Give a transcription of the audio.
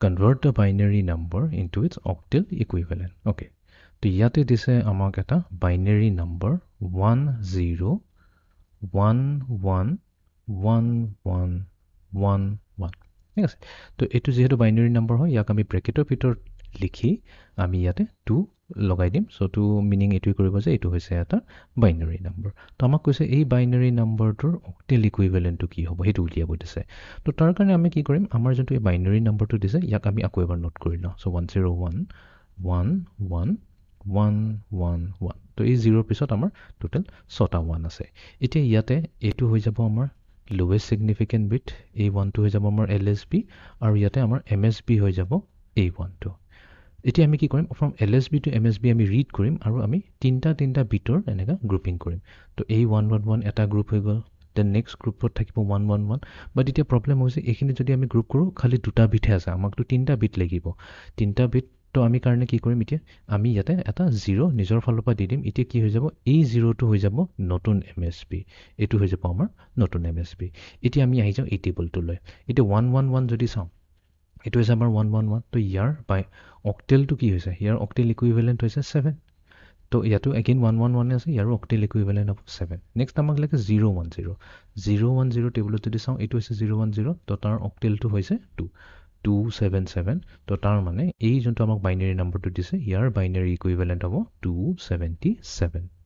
convert the binary number into its octal equivalent. Okay. তো ইয়াতে দিছে আমাক এটা binary number 10111111 ঠিক আছে তো এটো যেহেতু বাইনারি নাম্বাৰ হয় ইয়াক আমি ব্ৰেকেটৰ ভিতৰত লিখি আমি ইয়াতে 2 লগাই দিম সো 2 মিনিং এটোই কৰিব যে এটো হৈছে এটা বাইনাৰি নাম্বাৰ তো আমাক কৈছে এই বাইনাৰি নাম্বাৰটোৰ অক্টেল ইকুইভ্যালেন্টটো কি হ'ব হেতু উলিয়াব দিছে তো তাৰ কাৰণে আমি কি কৰিম আমাৰ যোনটো এই বাইনাৰি নাম্বাৰটো দিছে ইয়াক আমি আকৌ এবাৰ নোট কৰি লওঁ সো 1011111 তো এই 0 পিছত আমাৰ টোটাল 6টা 1 আছে এতিয়া ইয়াতে এটো হৈ যাব আমাৰ lowest significant bit a1 to হৈ যাব আমাৰ lsb আৰু ইয়াতে আমাৰ msb হৈ যাব a1 to এতিয়া আমি কি কৰিম from lsb to msb আমি ৰিড কৰিম আৰু আমি তিনটা বিটৰ এনেকা গ্ৰুপিং কৰিম তো a111 এটা গ্ৰুপ হৈ গল দেন নেক্সট গ্ৰুপত থাকিব 111 বাট এতিয়া প্ৰবলেম হৈছে এইখিনি যদি আমি গ্ৰুপ কৰো খালি দুটা বিটহে আছে আমাকটো তিনটা বিট লাগিব তিনটা বিট তো আমি কাৰণে কি কৰিম এতিয়া আমি ইয়াতে এটা 0 নিজৰ ফালৰ পৰা দি দিম এতিয়া কি হৈ যাব এই 0 টো হৈ যাব নতুন এমএসপি এটো হৈ যাব আমাৰ নতুন এমএসপি এতিয়া আমি আহি যাও এই টেবলটো লৈ এতিয়া 111 যদি চাও এটো হৈছে আমাৰ 111 তো ইয়াৰ বাই অক্টেলটো কি হৈছে ইয়াৰ অক্টেল ইকুইভ্যালেন্ট হৈছে 7 তো ইয়াতো এগেইন 111 আছে ইয়াৰ অক্টেল ইকুইভ্যালেন্ট অফ 7 নেক্সট আমাক লাগে 010 টেবলত যদি চাও এটো হৈছে 010 তো তাৰ অক্টেলটো হৈছে 277 তো তাৰ মানে এই যোনটো আমাক বাইনাৰি নাম্বাৰটো দিছে ইয়াৰ বাইনাৰি ইকুইভ্যালেন্ট হ'ব 277